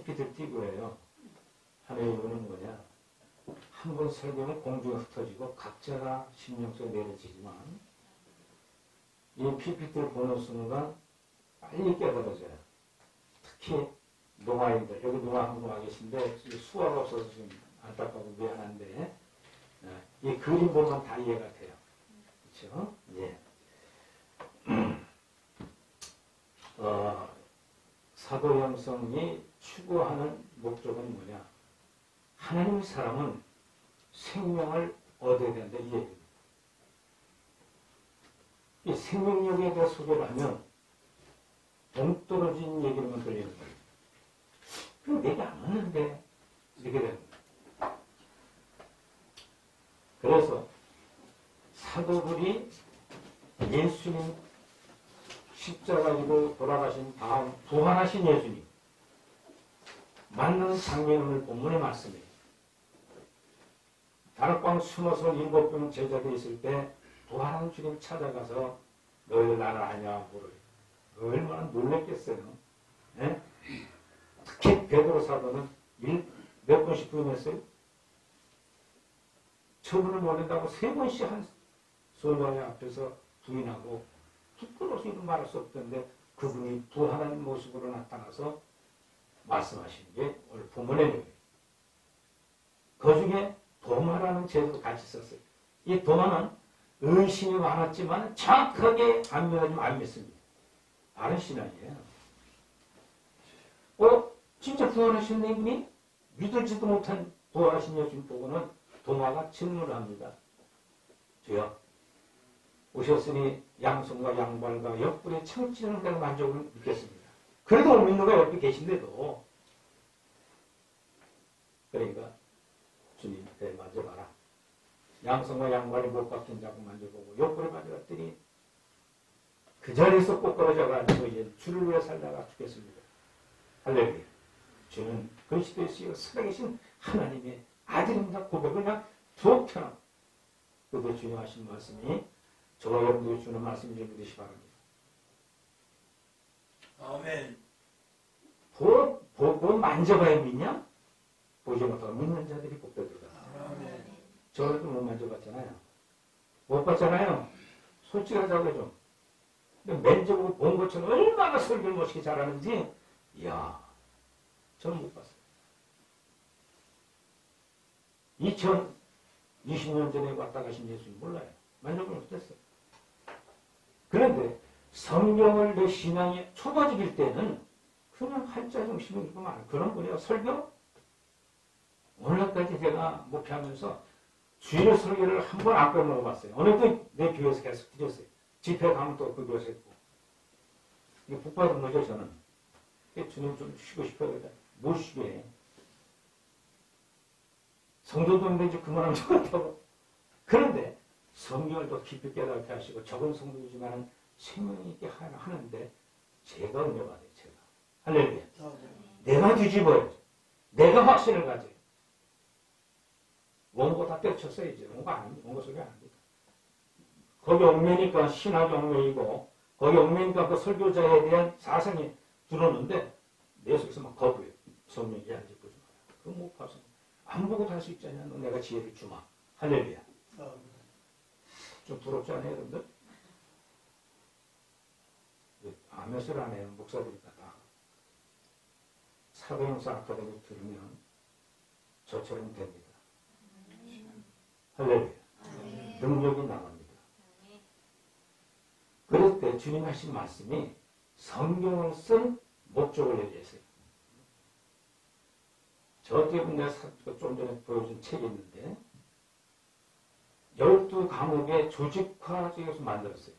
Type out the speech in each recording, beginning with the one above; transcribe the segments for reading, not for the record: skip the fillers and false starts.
PPT 띄고 해요. 하나의 이유는 뭐냐? 한 번 설교는 공중에 흩어지고 각자가 심령 속에 내려지지만 이 PPT를 보는 순간 빨리 깨달아져요. 특히 농아인들, 여기 농아 한 분 와 계신데 수화가 없어서 지금 안타깝고 미안한데 이 그림 보면 다 이해가 돼요. 그렇죠? 예. 사도 형성이 추구하는 목적은 뭐냐? 하나님 사람은 생명을 얻어야 된다 이 얘기입니다. 이 생명력에 대해 소개를 하면 동떨어진 얘기로만 들리는 거예요. 그럼 내가 안 왔는데 이렇게 되는 거예요. 그래서 사도들이 예수님 십자가 지고 돌아가신 다음 부활하신 예수님 만나는 장면을 본문에 말씀해요. 다락방 숨어서 7명 제자들이 있을 때 부활한 주님 찾아가서 너희들 나를 아냐 물어요. 얼마나 놀랬겠어요. 네? 특히 베드로 사도는 몇 번씩 부인했어요? 처분을 모른다고 3번씩 한 소녀의 앞에서 부인하고 부끄러워서 이런 말할 수 없던데 그분이 부활한 모습으로 나타나서 말씀하신 게 오늘 본문의 내용이에요. 그 중에 도마라는 제도 같이 썼어요. 이 도마는 의심이 많았지만 정확하게 안 믿어지면 안 믿습니다. 바른 신앙이에요. 진짜 부활하신 이분이 믿을지도 못한 부활하신 예수님 보고는 도마가 질문을 합니다. 주여, 오셨으니 양손과 양발과 옆구리에 청치는 데는 만족을 믿겠습니다. 그래도 못 믿는 가 옆에 계신데도 그러니까 주님 만져봐라. 양손과 양발이 못 박힌 자국 만져보고 옆구리 만져봤더니 그 자리에서 꼬꾸라져가지고 이제 주를 위해 살다가 죽겠습니다. 할렐루야. 주는 그리스도이시여 살아계신 하나님의 아들입니다. 고백을 그냥 툭 펴놓고 그도 주님 하신 말씀이 저와 여러분들이 주는 말씀이 좀 믿으시 바랍니다. 아멘. 보고 만져봐야 믿냐? 보지 못하고 믿는 자들이 복되도다. 저도 못 만져봤잖아요. 못 봤잖아요. 솔직하자고 좀. 근데 만져보고 본 것처럼 얼마나 설교를 멋있게 잘하는지 이야, 저는 못 봤어요. 2020년 전에 왔다 가신 예수님 몰라요. 만져보면 어땠어요? 그런데 성경을 내 신앙에 초보직일 때는 그냥 한자 정신을 읽고 말 그런 분이요. 설교? 오늘까지 제가 목회하면서 주일의 설교를 한 번 안 빼먹어봤어요. 오늘도 내 교회에서 계속 드렸어요. 집회 가면 또 그 교회에서 했고. 이게 복받은 거죠, 저는. 주님 좀 쉬고 싶어요. 못 쉬게 해. 성도도 이제 그만하면 좋다고. 그런데 성경을 더 깊이 깨닫게 하시고 적은 성도이지만 생명이 있게 하는데 제가 은혜 받아요. 제가. 할렐루야. 내가 뒤집어요. 내가 확신을 가져요. 원고 다 때려쳤어야지. 원고 소리 아닙니다. 거기 얽매니까 신학이 얽매이고 거기 얽매니까 그 설교자에 대한 사상이 들었는데 내 속에서 막 거부해요. 성령이 안 짚어주마. 그거 못 봐서. 안 보고 할 수 있잖냐. 너 내가 지혜를 주마. 할렐루야. 좀 부럽지 않아요, 여러분들? 아멘을 안 해요. 목사들이니까 다. 사도행전 아카데미 들으면 저처럼 됩니다. 할렐루야. 능력이 나갑니다. 그럴 때 주님 하신 말씀이 성경을 쓴 목적을 얘기했어요. 저 때문에 좀 전에 보여준 책이 있는데 12과목의 조직화적에서 만들었어요.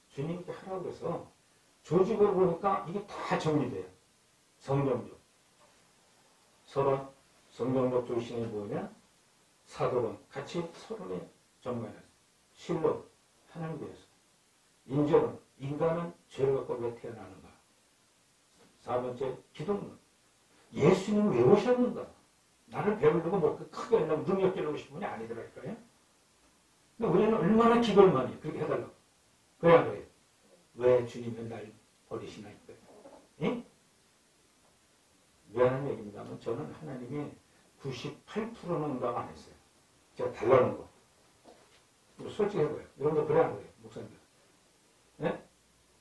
주님께 하라고 해서 조직을 보니까 이게 다 정리돼요. 성경적. 서론, 성경적 조신이 뭐냐? 사도론, 같이 서론에 정관해서 실론, 하나님 대해서 인정은, 인간은 죄를 갖고 왜 태어나는가? 4번째, 기독론. 예수님은 왜 오셨는가? 나를 배우려고 뭐 크게 하려고 능력 기르고 싶은 분이 아니더라니까요. 근데 우리는 얼마나 기도를 많이 그렇게 해달라고. 그래야 그래요. 왜 주님은 날 버리시나 이거예요. 예? 미안한 얘기입니다만 저는 하나님이 98%는 응답 안 했어요. 제가 달라는 거. 솔직히 해봐요. 여러분들 그래 안 그래요? 목사님들. 네?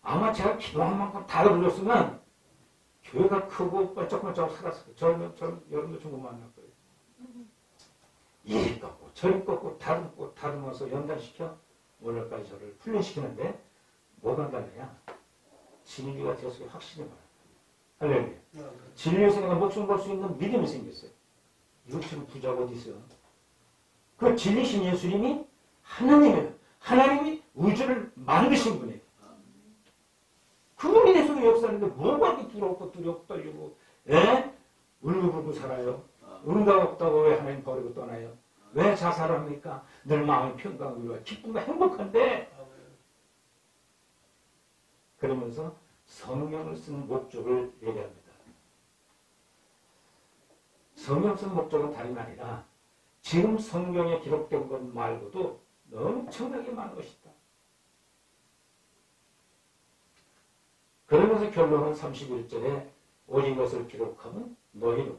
아마 제가 기도한 만큼 다 들어줬으면 교회가 크고 뻘쩍뻘쩍 살았을 거예요. 저는 여러분들 중국 만날 거예요. 이리 꺾고 저리 꺾고 다듬어서 연단시켜 오늘까지 저를 훈련시키는데 뭐가 한다느냐. 진리가 제 속에 확신이 많아요. 할렐루야. 진리의 생각에 목숨 걸 수 있는 믿음이 생겼어요. 이것처럼 부자가 어디 있어요? 그 진리신 예수님이 하나님이에요. 하나님이 우주를 만드신 분이에요. 그분이 내 속에 역사하는데 뭐가 이렇게 두렵고 떨리고 울고불고 살아요. 응답 없다고 왜 하나님 버리고 떠나요? 왜 자살합니까? 늘 마음이 평강하고 기쁨과 행복한데 그러면서 성경을 쓰는 목적을 얘기합니다. 성경 쓰는 목적은 다름이 아니라 지금 성경에 기록된 것 말고도 엄청나게 많은 것이 있다. 그러면서 결론은 31절에 오직 이것을 기록하면 너희로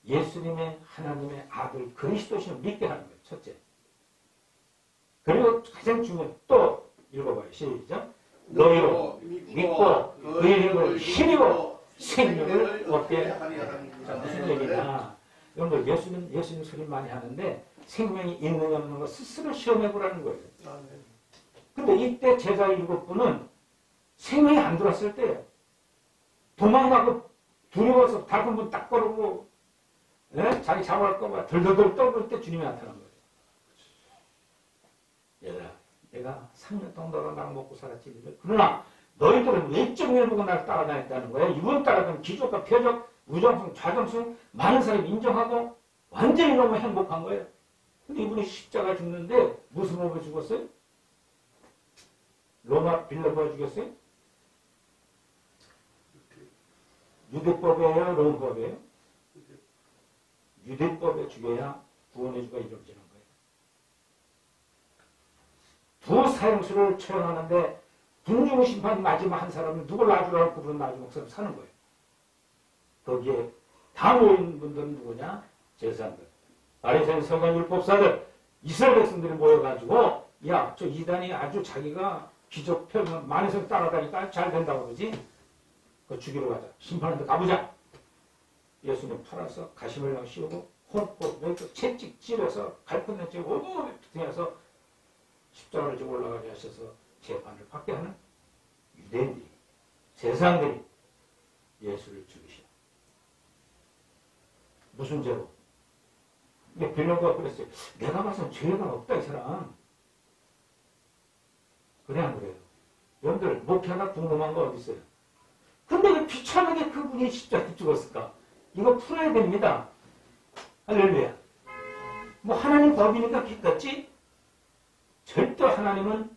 예수님의 하나님의 아들 그리스도심을 믿게 하는 거예요. 첫째. 그리고 가장 중요한 또 읽어봐요. 시작. 너희로 믿고 그 이름을 힘입어 생명을 얻게 하리라. 무슨 얘기냐. 여러분들 예수님 소리 많이 하는데 생명이 있느냐 없는 거 스스로 시험해보라는 거예요. 근데 이때 제자 7분은 생명이 안 들어왔을 때 도망가고 두려워서 닫은 문 딱 걸고 자기 잡아갈 거봐 덜덜덜 떠볼 때 주님이 나타난 거예요. 얘들아, 내가 3년 동안 너랑 나랑 먹고 살았지. 그러나 너희들은 외적을 보고 나를 따라다녔다는 거예요. 이분 따라다니는 기적과 표적, 우정성, 좌정성 많은 사람이 인정하고 완전히 너무 행복한 거예요. 근데 이분이 십자가 죽는데 무슨 법을 죽었어요? 로마 빌라보아 죽였어요? 유대법이에요? 로마법이에요? 유대법에 죽여야 구원의 주가 이루어지는 거예요. 두 사형수를 처형하는데 분중 심판 마지막 한 사람은 누굴 놔주라고 그분 놔주고 사는 거예요. 거기에 다 모인 분들은 누구냐? 제사장들, 바리새인, 서기관, 율법사들, 이스라엘 백성들이 모여가지고 야, 저 이단이 아주 자기가 기적 표현 많은 사람 따라다니까 잘 된다고 그러지? 그거 죽이러 가자. 심판한테 가보자. 예수님 팔아서 가시멜랑 씌우고 홍꽃 채찍 찔러서 갈콘내 찌고 오고 등해서 십자가를 지고 올라가게 하셔서 재판을 받게 하는 유대인들이 제사장들이 예수를 죽이시오. 무슨 죄로? 근데 빌라도가 그랬어요. 내가 봐서는 죄가 없다 이 사람. 그래 안 그래요? 여러분들 목회하다 궁금한 거 어디 있어요? 근데 왜 비참하게 그분이 십자가에 죽었을까? 이거 풀어야 됩니다. 할렐루야. 뭐 하나님 법이니까 기같지? 절대 하나님은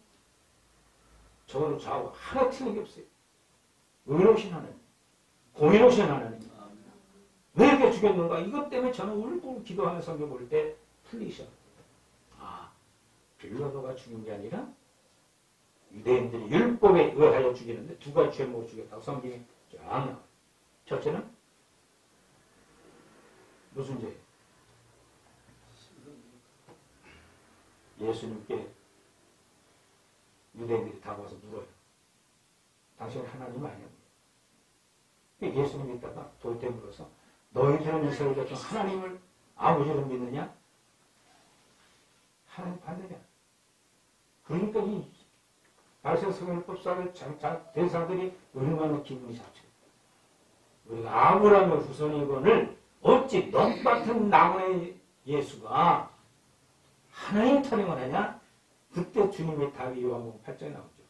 저거는 좌우 하나 틀린 게 없어요. 의로우신 하나님, 공의로우신 하나님. 왜 이렇게 죽였는가? 이것 때문에 저는 울고 기도하면서 성경 볼 때 풀리셔. 아, 빌라도가 죽인 게 아니라 유대인들이 율법에 의하여 죽이는데 두 가지 죄목을 죽였다고 성경이 쫙 나와요. 첫째는 무슨 죄? 예수님께 유대인들이 다가와서 물어요. 당신은 하나님 아니냐? 예수님 있다가 돌대 물어서 너희들은 이스라엘 백성 하나님을 아버지를 믿느냐? 하나님 받느냐? 그러니까 이 바리새인 서기관법사들 대사들이 얼마나 기분이 잡죠. 우리가 아브라함의 후손이거늘 어찌 너 같은 나무의 예수가 하나님 타령을 하냐? 그때 주님의 답이 요한복음 8장에 나오죠.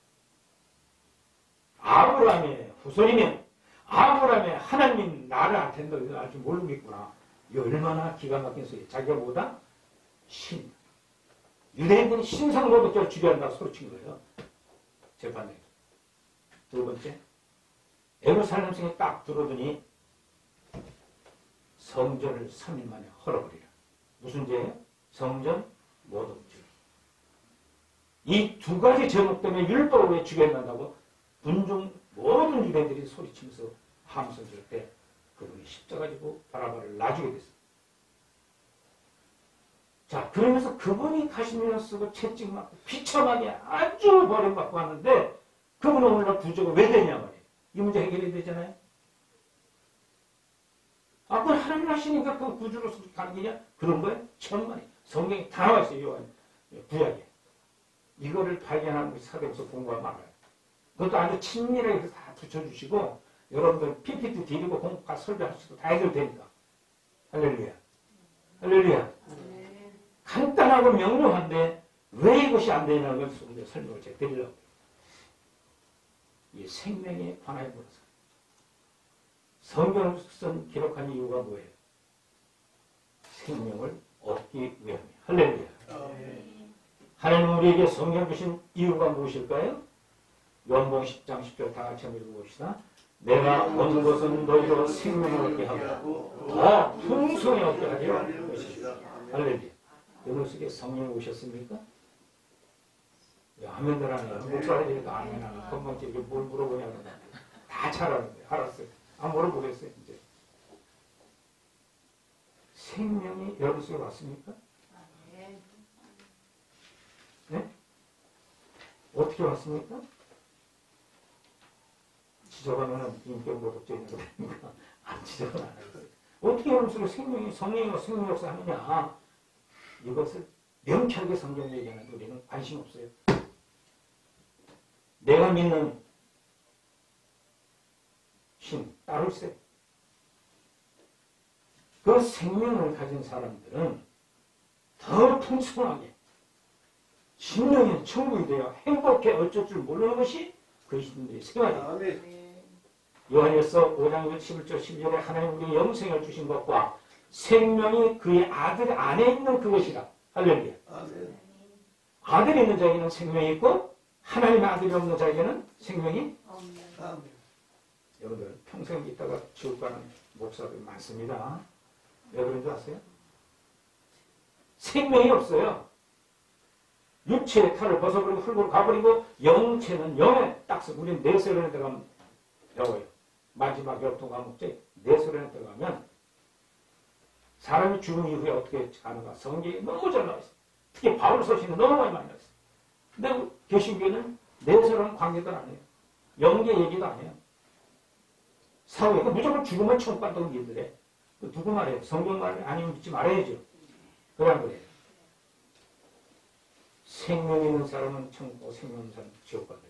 아브라함의 후손이면 아브라함의 하나님 나를 안 텐다. 이거 아직 모르겠구나. 이 얼마나 기가 막힌 소리. 자기가 뭐다? 신. 유대인들이 신상로부터 죽여야 한다고 소리친 거예요. 재판에. 두 번째. 예루살렘성에 딱 들어오더니 성전을 3일 만에 헐어버리라. 무슨 죄예요? 성전 모독죄. 이 두 가지 제목 때문에 율법을 왜 죽여야 한다고 분중 모든 유대인들이 소리치면서 함성 질 때 그분이 십자가 지고 바라바를 놔주게 됐어요. 자, 그러면서 그분이 가시면서 쓰고 채찍 맞고 비참하게 아주 버림받고 하는데 그분은 오늘날 구조가 왜 되냐 말이에요. 이 문제 해결이 되잖아요. 아, 그걸 하나님 하시니까 그 구조로서 가는 게냐? 그런 거예요? 천만에. 성경에 다 나와 있어요. 요한 구약에. 이거를 발견하는 사도로서 공부하면 알아요. 그것도 아주 친밀하게 다 붙여주시고 여러분들 PPT 드리고 공부가 설교하셔도 다 해결 되니까. 할렐루야. 할렐루야. 간단하고 명료한데 왜 이것이 안 되냐는 걸 설명을 제가 드리려고. 이 생명에 관하여 물어서. 성경을 기록한 이유가 뭐예요? 생명을 얻기 위함이에요. 할렐루야. 하나님 우리에게 성경 주신 이유가 무엇일까요? 요한복음 10장 10절 다 같이 한번 읽어봅시다. 내가 온 것은 너희로 생명을 얻게 하고 더 풍성히 얻게 하려 것이다. 할렐루야. 여러분 속에 성령이 오셨습니까? 아멘들 하네요. 목사님이니까 아멘 하나. 건방지 이렇게 뭘 물어보냐고. 다 잘 아는데. 알았어요. 안 물어보겠어요. 이제. 생명이 여러분 속에 왔습니까? 네? 어떻게 왔습니까? 지적하면 인격 모독적인 거니까 안 지적은 안 하겠어요. 어떻게 여러분 속에 생명이 성령과 생명 역사 하느냐? 이것을 명쾌하게 성경 얘기하는 우리는 관심 없어요. 내가 믿는 신 따로 있어요. 그 생명을 가진 사람들은 더 풍성하게 심령이 천국이 되어 행복해 어쩔 줄 모르는 것이 그리스도인들의 생활이에요. 요한일서 5장 11절 12절에 하나님 우리에게 영생을 주신 것과 생명이 그의 아들 안에 있는 그것이라. 할렐루야. 아들이 있는 자에게는 생명이 있고 하나님의 아들이 없는 자에게는 생명이 없는. 여러분들 평생 있다가 지옥 가는 목사들이 많습니다. 왜 그런 줄 아세요? 생명이 없어요. 육체의 탈을 벗어버리고 흙으로 가버리고 영체는 영에 딱 서. 우리는 내세론에 들어가면 배워요. 마지막 역통 과목제 내세론에 들어가면 사람이 죽은 이후에 어떻게 가는가 성경이 너무 잘 나와 있어요. 특히 바울 서신이 너무 많이 나와 있어요. 근데 개신교는 내세론 관계도 안 해요. 영계 얘기도 안 해요. 사후에 무조건 죽으면 천국 간다고 얘기들해. 누구 말이에요? 성경 말 아니면 믿지 말아야죠. 그래 안 그래요? 생명 있는 사람은 천국, 생명 있는 사람은 지옥 간다.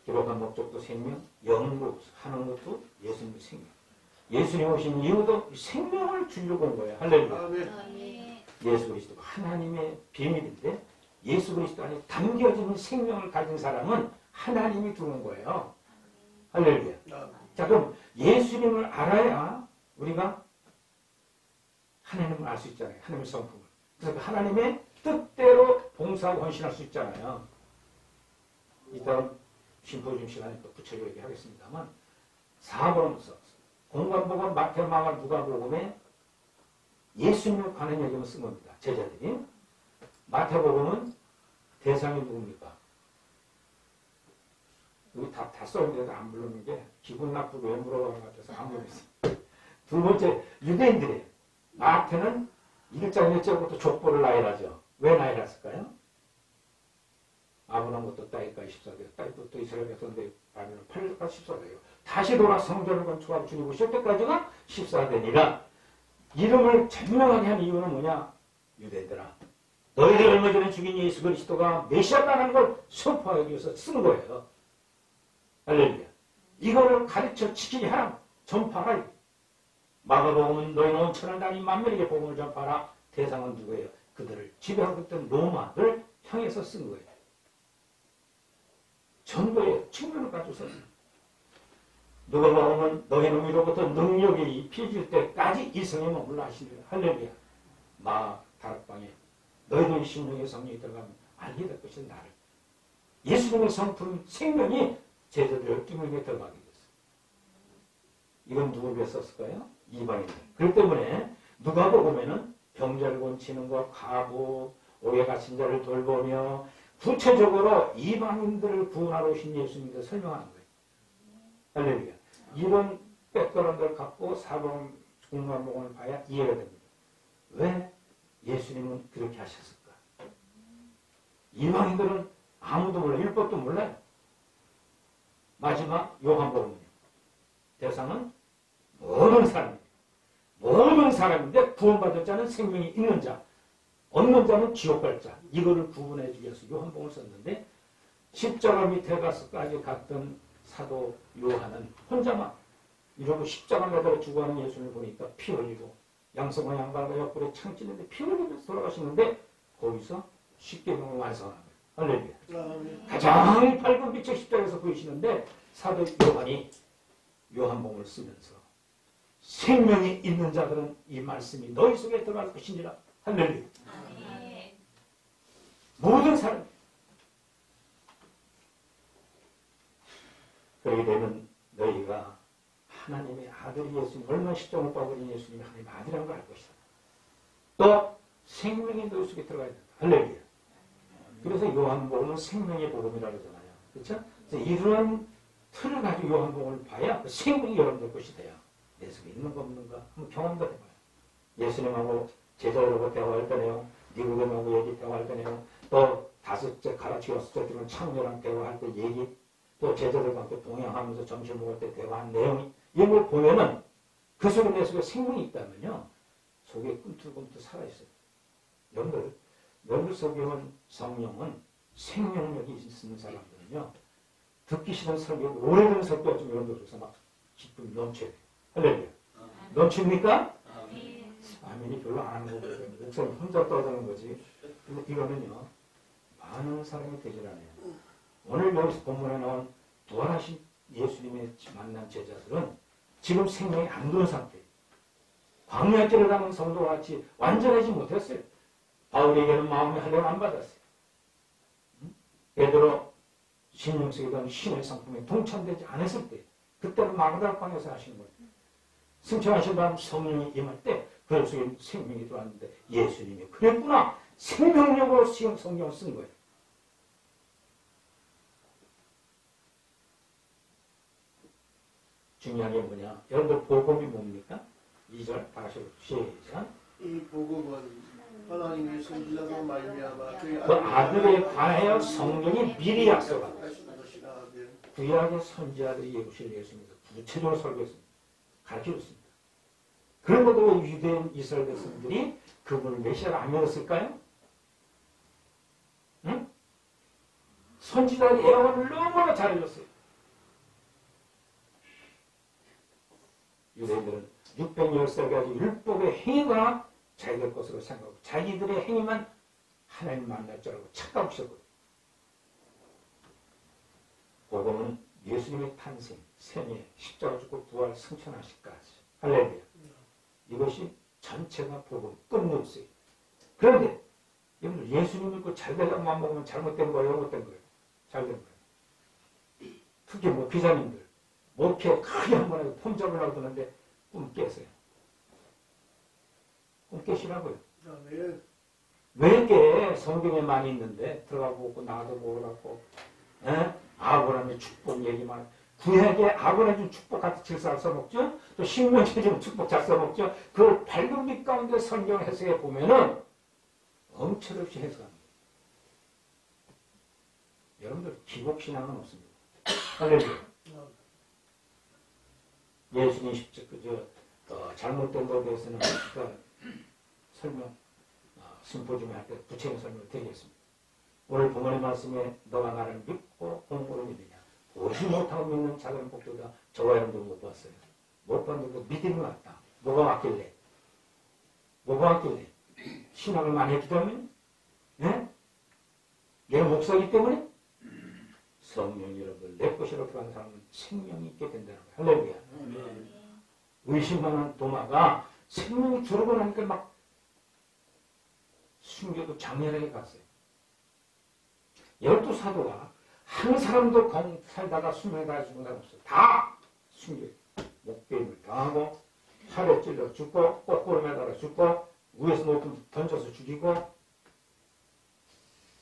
기록한 목적도 생명, 영으로 하는 것도 예수님의 생명. 예수님 오신 이유도 생명을 주려고 온 거예요. 할렐루야. 예수 그리스도가 하나님의 비밀인데 예수 그리스도 안에 담겨진 생명을 가진 사람은 하나님이 두는 거예요. 할렐루야. 자, 그럼 예수님을 알아야 우리가 하나님을 알 수 있잖아요. 하나님의 성품을. 그래서 하나님의 뜻대로 봉사하고 헌신할 수 있잖아요. 이따 심포지움 시간에 또 구체적으로 하겠습니다만 사복음서, 공관복음, 마태복음, 마가복음, 누가복음에 예수님에 관한 얘기만 쓴 겁니다. 제자들이. 마태복음은 대상이 누굽니까? 여기 다 써있는데도 안 부르는 게 기분 나쁘고 왜 물어보는 것 같아서 안 부르겠어요. 두 번째, 유대인들이에요. 마태는 1장 1절부터 족보를 나열하죠. 왜 나열했을까요? 아브라함부터 딸까지 14대요. 딸부터 이스라엘 백성들이 가면 8절까지 14대요. 다시 돌아 성전을 건축하고 주님 오실 때까지가 14대니라. 이름을 전명하게 한 이유는 뭐냐? 유대인들아, 너희들 얼마 전에 죽인 예수 그리스도가 메시아라는 걸 선포하기 위해서 쓴 거예요. 할렐루야. 이거를 가르쳐 지키게 하라. 전파하라. 마가복음은 너희는 온천을 다니 만민에게 복음을 전파하라. 대상은 누구예요? 그들을 지배하고 있던 로마를 향해서 쓴 거예요. 전도의 측면을 가지고 썼어요. 누가복음은 너희는 위로부터 능력이 입혀질 때까지 이성에 머물러 하시리라. 할렐루야. 다락방에 너희는 심령의 성령이 들어가면 알게 될 것이 나를. 예수님의 성품 생명이 제자들 12명에 들어가게 됐어요. 이건 누구를 위해 썼을까요? 이방인들. 그렇기 때문에 누가복음에는 병자를 고치는 것, 가부, 옥에 갇힌 자를 돌보며 구체적으로 이방인들을 구원하러 오신 예수님께 설명하는 거예요. 할렐루야. 이런 백그라운드를 갖고 사복 공무원을 봐야 이해가 됩니다. 왜 예수님은 그렇게 하셨을까? 이방인들은 아무도 몰라, 율법도 몰라요. 마지막 요한복음은요. 대상은 모든 사람입니다. 모든 사람인데 구원받을 자는 생명이 있는 자, 없는 자는 지옥 갈 자. 이거를 구분해 주기 위해서 요한복음을 썼는데 십자가 밑에 가서까지 갔던 사도 요한은 혼자만 이러고 십자가 매달려 죽어가는 예수님을 보니까 피 흘리고 양성과 양발과 옆구리에 창 찌는데 피 흘리면서 돌아가시는데 거기서 십계명을 완성하는 거예요. 할렐루야. 가장 밝은 빛의 십자가에서 보이시는데 사도 요한이 요한복음을 쓰면서 생명이 있는 자들은 이 말씀이 너희 속에 들어갈 것이니라. 할렐루야. 모든 사람. 그렇게 되면 너희가 하나님의 아들이 예수님, 얼마나 십자가를 뻗으신 예수님이 하나님의 아들이라는 걸 알 것이다. 또 생명이 너희 속에 들어가야 된다. 할렐루야. 그래서 요한복음은 생명의 복음이라고 하잖아요. 그렇죠? 그래서 이런 틀을 가지고 요한복음을 봐야 그 생명이 여러분들 것이 돼요. 내 속에 있는가 없는가 한번 경험도 해봐요. 예수님하고 제자들하고 대화할 때 내용, 니고데모하고 얘기 대화할 때 내용, 또 다섯째 가르치고 여섯째 들은 창녀랑 대화할 때 얘기, 또 제자들과 함께 동행하면서 점심 먹을 때 대화한 내용이 이런 걸 보면은 그 속에 내 속에 생명이 있다면요. 속에 꿈틀꿈틀 살아있어요. 여러분들 속에 온 성령은 생명력이 있는 사람들은요. 듣기 싫은 설교, 오래된 설교가 좀 여러분들에서 막 기쁨이 넘쳐요. 할렐루야. 넘칩니까? 아멘이 별로 안 하는 거거든요. 목사님 혼자 떠드는 거지. 근데 이거는요. 많은 사람이 되질 않아요. 오늘 여기서 본문에 나온 부활하신 예수님의 만난 제자들은 지금 생명이 안 좋은 상태예요. 광야길을 가는 성도와 같이 완전하지 못했어요. 바울에게는 마음의 할례를 안 받았어요. 베드로 신명식이던 신의 상품에 동참되지 않았을 때 그때는 마그다라 광야에서 하시는 거예요. 승천하신 다음 성령이 임할 때 그 속에 생명이 들어왔는데 예수님이 그랬구나. 생명력으로 성경을 쓴 거예요. 중요한 게 뭐냐? 여러분들 복음이 뭡니까? 2절 다 같이 시작. 이 복음은 하나님이 선지자로 말미암아 그 아들에 관하여 성경이 미리 약속한 구약의 선지자들이 예루살렘에 예수님에서 구체적으로 설교했습니다. 가르쳐줬습니다. 그런데도 유대인 이스라엘 백성들이 그분을 메시아를 안 믿었을까요? 응? 선지자들이 예언을 너무나 잘해줬어요. 유대인들은 610살 가지고 율법의 행위가 자기들 것으로 생각하고 자기들의 행위만 하나님 만날 줄 알고 착각하고 있었거든요. 복음은 예수님의 탄생, 생애, 십자가 죽고 부활, 승천하시까지. 할렐루야. 이것이 전체가 복음, 끝없어요. 그런데 여러분 예수님 믿고 잘되려고만 먹으면 잘못된 거예요, 잘못된 거예요? 잘된 거예요. 특히 목회자님들 목회 크게 한번 해도 폼 잡으려고 드는데 꿈 깨세요. 꿈 깨시라고요. 왜 깨? 성경에 많이 있는데 들어가 보고 나도 보고 아브라함의 축복 얘기만 구약에 아브라함이 준 축복 같은 질서를 써먹죠. 또 신명기에 준 축복 잘 써먹죠. 그 밝은 빛 가운데 성경 해석에 보면은 엄청없이 해석합니다. 여러분들 기복신앙은 없습니다. 할렐루야. 예수님 잘못된 것에 대해서는 설명, 심포지움에 할 때 구체적인 설명을 드리겠습니다. 오늘 본문의 말씀에 너가 나를 믿고 공부를 믿느냐. 보지 못하고 믿는 자들은 복되다. 저와 여러분도 못 봤어요. 못 봤는데 믿음이 왔다. 뭐가 왔길래? 뭐가 왔길래? 신앙을 많이 했기 때문에? 네? 얘는 목사이기 때문에? 성령이 여러분들 내 것이라고 들어가는 사람은 생명이 있게 된다는 거예요. 할렐루야. 의심하는 도마가 생명이 들어오고 나니까 막 순교도 장렬하게 갔어요. 12사도가 한 사람도 살다가 수명에 다 죽은 사람 없어요. 다 순교해요. 목베임을 당하고 칼에 찔러 죽고 거꾸로 매달아 죽고 위에서 높은 던져서 죽이고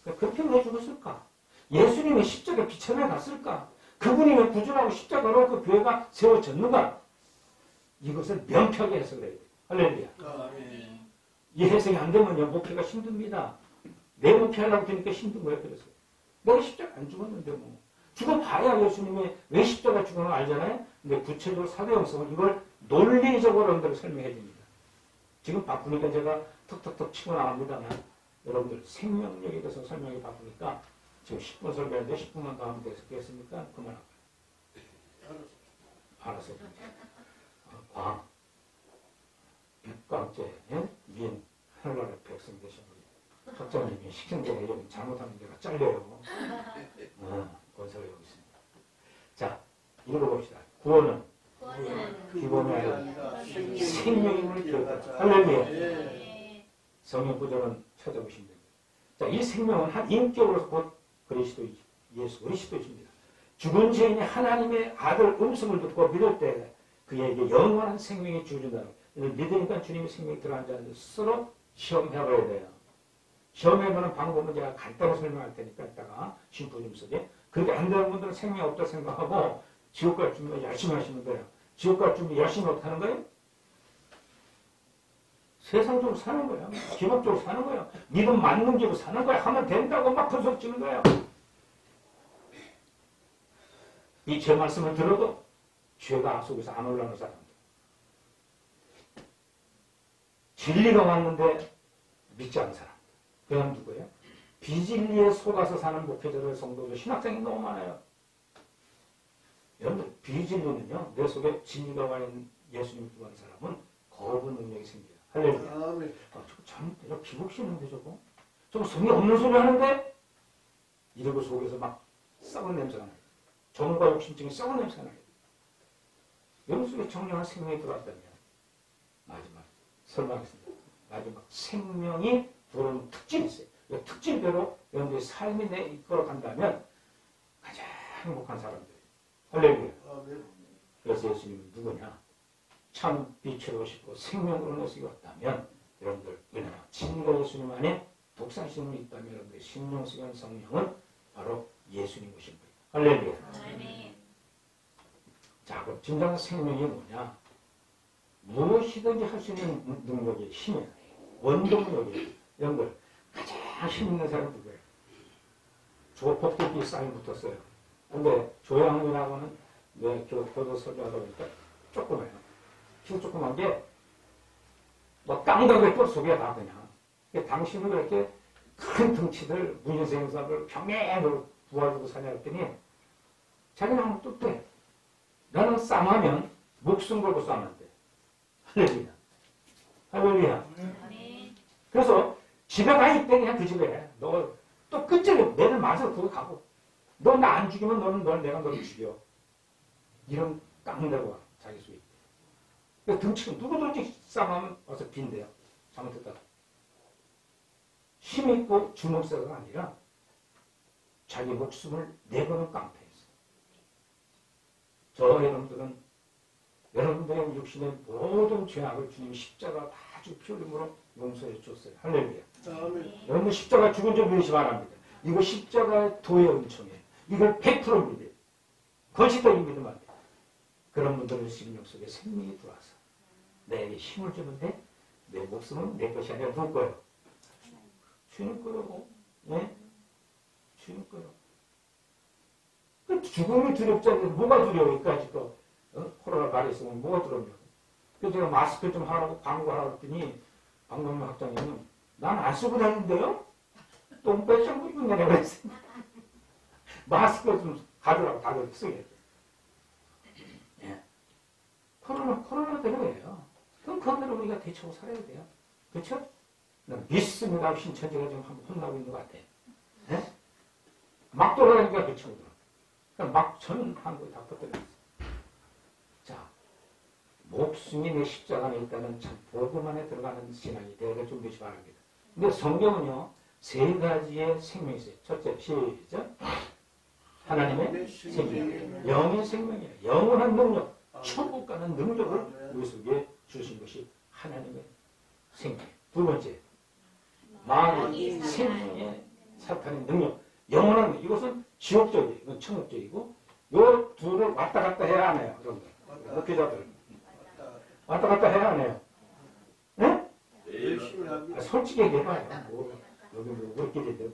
그렇게 왜 죽었을까? 예수님이 십자가에 비천에 갔을까? 그분이 왜 구주라고 십자가로 그 교회가 세워졌는가? 이것을 명쾌하게 해석을 해야 돼요. 할렐루야. 아멘. 이 해석이 안 되면요, 목회가 힘듭니다. 내 목회하려고 하니까 힘든 거예요. 그래서 내가 십자가 안 죽었는데 뭐 죽어봐야 예수님이 왜 십자가 죽은 걸 알잖아요. 근데 구체적으로 사도행성은 이걸 논리적으로 여러분들 설명해 줍니다. 지금 바쁘니까 제가 턱턱턱 치고 나갑니다만 여러분들 생명력에 대해서 설명이 바쁘니까 지금 10분 설명했는데 10분만 더 하면 되겠습니까? 그만할까요? 알았어. 광, 백광재, 민, 하늘나라의 백성 되신 분이 석장님이 시킨 대로 여기 잘못하면 내가 잘려요. 건설해 여기 있습니다. 자, 읽어봅시다. 구원은 기본이 아니라 생명임을 기억하자. 할렐루야. 성경 구절은 찾아보시면 됩니다. 자, 이 생명은 한 인격으로서 곧 그리스도 예수 그리스도이십니다. 죽은 죄인이 하나님의 아들 음성을 듣고 믿을 때 그에게 영원한 생명이 주어진다는 거예요. 믿으니까 주님의 생명이 들어간 자는 스스로 시험해봐야 돼요. 시험해보는 방법은 제가 간단히 설명할 테니까 이따가 심포지움 속에 그렇게 안 되는 분들은 생명이 없다 생각하고 지옥 갈 준비 열심히 하시면 돼요. 지옥 갈 준비 열심히 어떻게 하는 거예요? 세상적으로 사는 거예요. 기본적으로 사는 거예요. 믿음 맞는 길로 사는 거예요. 하면 된다고 막 큰소리 치는 거예요. 이 제 말씀을 들어도 죄가 속에서 안 올라오는 사람들. 진리가 왔는데 믿지 않는 사람. 그냥 누구예요? 비진리에 속아서 사는 목회자들, 성도들, 신학생이 너무 많아요. 여러분들, 비진리는요, 내 속에 진리가 와 있는 예수님 구하는 사람은 거부 능력이 생겨요. 할렐루야. 아멘. 저거 기복시는데 저거? 저거 성이 없는 소리 하는데? 이러고 속에서 막 썩은 냄새가 나요. 정과 욕심증이 썩은 냄새가 나요. 여러분 속에 정령한 생명이 들어왔다면 마지막 설명하겠습니다. 마지막 생명이 들어오는 특징이 있어요. 이 특징대로 여러분들의 삶이 내 이끌어 간다면 가장 행복한 사람들이에요. 할렐루야. 그래서 예수님은 누구냐? 참 빛으로 오시고 생명으로 내시고 왔다면 여러분들 은혜와 진리가 예수님 안에 독산신이 있다면 여러분들의 심령 속에 성령은 바로 예수님 오신 거예요. 할렐루야. 자, 그럼 진정한 생명이 뭐냐? 무엇이든지 할 수 있는 능력이 힘이에요. 원동력이에요. 여러분들 가장 힘 있는 사람이 누구예요? 조폭들끼리 싸움이 붙었어요. 근데 조양민하고는 내 교도 설교하다 보니까 조그매요. 키가 조그만 게 뭐 땅덩어리 뼈 속에 다 그냥. 당신은 왜 이렇게 큰 등치들 문인생사를 평행으로 부어주고 사냐 했더니 자기는 한번 뚝뚝해. 나는 싸움하면 목숨 걸고 싸우면 돼. 할렐루야. 할렐루야. 그래서 집에 가 있대 그냥 그 집에. 너 또 끝절에 내를 맞아 그거 가고. 너 나 안 죽이면 너는 내가 너를 죽여. 이런 깡대고 자기 속에 있대. 등치고 누구든지 싸움하면 와서 빈대요. 잘못했다가. 힘있고 주먹세가 아니라 자기 목숨을 내거는 깡패였어요. 저 여러분들은 여러분들의 육신의 모든 죄악을 주님이 십자가 다 주 피 흘림으로 용서해 줬어요. 할렐루야. 여러분 십자가 죽은 줄 믿으시 바랍니다. 이거 십자가의 도의 은총이에요. 이걸 100% 믿어요. 거짓되게 믿으면 안 돼요. 그런 분들은 심령 속에 생명이 들어와서 내게 힘을 주는데 내 목숨은 내 것이 아니라 누구 거예요? 주님 거라고. 네? 주님 거라고. 그 죽음이 두렵지 않는데 뭐가 두려워? 여기까지 코로나 말에 있으면 뭐가 두렵냐고. 그래서 제가 마스크 좀 하라고 광고하라고 했더니 박명민 학장님은 난 안 쓰고 다니는데요? 똥배짱 입은 내가 그랬어요. 마스크 좀 가져라고 다들 쓰게. 예. 코로나 때문에요. 그럼 그대로 우리가 대처하고 살아야 돼요. 그렇죠? 믿습니다. 신천지가 지금 한번 혼나고 있는 것 같아요. 예? 막 돌아다니니까 그 친구들. 막 전 한국에 다 퍼뜨렸어요. 자, 목숨이 내 십자가 안에 있다는 참 복음 안에 들어가는 신앙이 되어야 준비시 바랍니다. 근데 성경은요, 세 가지의 생명이 있어요. 첫째, 시작. 하나님의 생명. 영의 생명이에요. 영원한 능력. 천국 가는 능력을 우리 속에 주신 것이 하나님의 생명. 두 번째, 마귀 생명의 사탄의 능력. 영원한 능력. 이것은 지옥적이에요. 이건 천국적이고, 요 둘을 왔다 갔다 해야 안 해요. 여러분들. 목회자들. 왔다 갔다 해야 안 해요. 네? 열심히 합니다. 솔직히 얘기해봐요. 여기 우리끼리 되고.